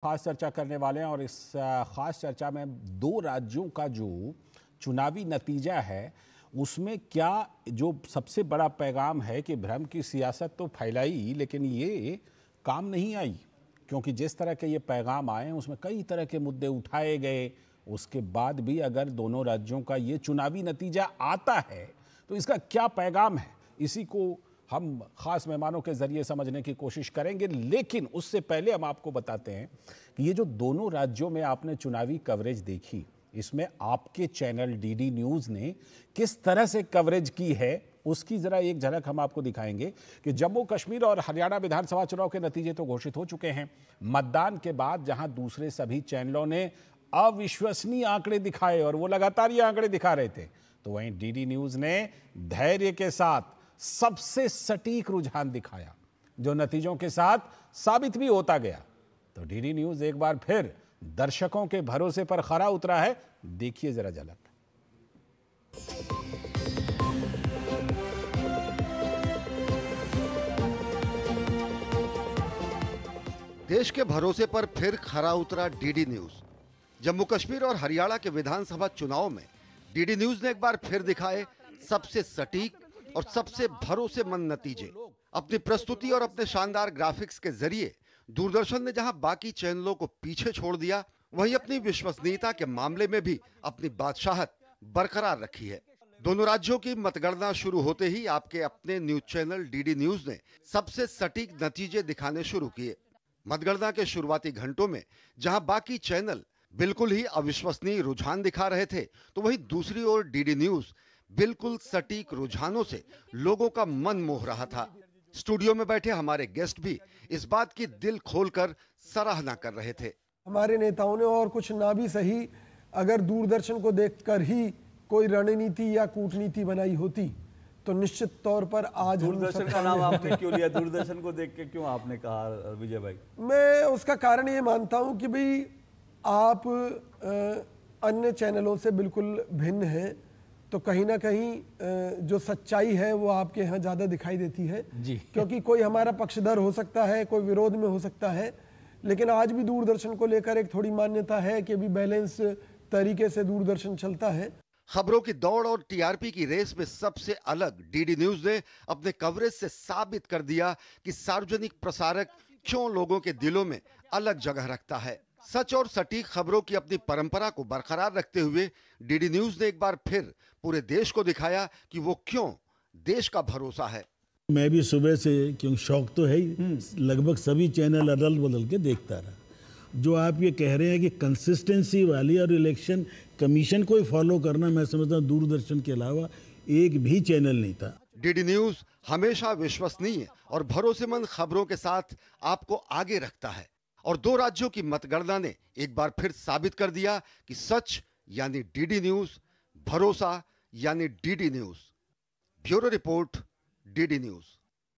खास चर्चा करने वाले हैं और इस खास चर्चा में दो राज्यों का जो चुनावी नतीजा है उसमें क्या जो सबसे बड़ा पैगाम है कि भ्रम की सियासत तो फैलाई लेकिन ये काम नहीं आई, क्योंकि जिस तरह के ये पैगाम आए उसमें कई तरह के मुद्दे उठाए गए। उसके बाद भी अगर दोनों राज्यों का ये चुनावी नतीजा आता है तो इसका क्या पैगाम है, इसी को हम खास मेहमानों के जरिए समझने की कोशिश करेंगे। लेकिन उससे पहले हम आपको बताते हैं कि ये जो दोनों राज्यों में आपने चुनावी कवरेज देखी, इसमें आपके चैनल डीडी न्यूज़ ने किस तरह से कवरेज की है उसकी जरा एक झलक हम आपको दिखाएंगे कि जम्मू कश्मीर और हरियाणा विधानसभा चुनाव के नतीजे तो घोषित हो चुके हैं। मतदान के बाद जहां दूसरे सभी चैनलों ने अविश्वसनीय आंकड़े दिखाए और वो लगातार ये आंकड़े दिखा रहे थे, तो वहीं डीडी न्यूज़ ने धैर्य के साथ सबसे सटीक रुझान दिखाया जो नतीजों के साथ साबित भी होता गया। तो डीडी न्यूज़ एक बार फिर दर्शकों के भरोसे पर खरा उतरा है। देखिए जरा झलक। देश के भरोसे पर फिर खरा उतरा डीडी न्यूज। जम्मू कश्मीर और हरियाणा के विधानसभा चुनाव में डीडी न्यूज ने एक बार फिर दिखाए सबसे सटीक और सबसे भरोसेमंद नतीजे। अपनी प्रस्तुति और अपने शानदार ग्राफिक्स के जरिए दूरदर्शन ने जहां बाकी चैनलों को पीछे छोड़ दिया, वहीं अपनी विश्वसनीयता के मामले में भी अपनी बादशाहत बरकरार रखी है। दोनों राज्यों की मतगणना शुरू होते ही आपके अपने न्यूज चैनल डीडी न्यूज ने सबसे सटीक नतीजे दिखाने शुरू किए। मतगणना के शुरुआती घंटों में जहां बाकी चैनल बिल्कुल ही अविश्वसनीय रुझान दिखा रहे थे, तो वहीं दूसरी ओर डीडी न्यूज बिल्कुल सटीक रुझानों से लोगों का मन मोह रहा था। स्टूडियो में बैठे हमारे गेस्ट भी इस बात की दिल खोलकर सराहना कर रहे थे। हमारे नेताओं ने और कुछ ना भी सही, अगर दूरदर्शन को देखकर ही कोई रणनीति या कूटनीति बनाई होती तो निश्चित तौर पर आज दूरदर्शन का नाम आपने क्यों लिया? दूरदर्शन को देख के क्यों आपने कहा विजय भाई? मैं उसका कारण ये मानता हूं कि भाई आप अन्य चैनलों से बिल्कुल भिन्न हैं, तो कहीं ना कहीं जो सच्चाई है वो आपके यहाँ ज़्यादा दिखाई देती है जी। क्योंकि कोई हमारा पक्षधर हो सकता है, कोई विरोध में हो सकता है, लेकिन आज भी दूरदर्शन को लेकर एक थोड़ी मान्यता है कि भी बैलेंस तरीके से दूरदर्शन चलता है। खबरों की दौड़ और टीआरपी की रेस में सबसे अलग डीडी न्यूज ने अपने कवरेज से साबित कर दिया कि सार्वजनिक प्रसारक क्यों लोगों के दिलों में अलग जगह रखता है। सच और सटीक खबरों की अपनी परंपरा को बरकरार रखते हुए डीडी न्यूज ने एक बार फिर पूरे देश को दिखाया कि वो क्यों देश का भरोसा है। मैं भी सुबह से, क्योंकि शौक तो है ही, लगभग सभी चैनल अदल बदल के देखता रहा। जो आप ये कह रहे हैं कि कंसिस्टेंसी वाली और इलेक्शन कमीशन को ही फॉलो करना, मैं समझता हूँ दूरदर्शन के अलावा एक भी चैनल नहीं था। डीडी न्यूज हमेशा विश्वसनीय और भरोसेमंद खबरों के साथ आपको आगे रखता है और दो राज्यों की मतगणना ने एक बार फिर साबित कर दिया कि सच यानी डीडी न्यूज, भरोसा यानी DD news. Bureau report, DD news.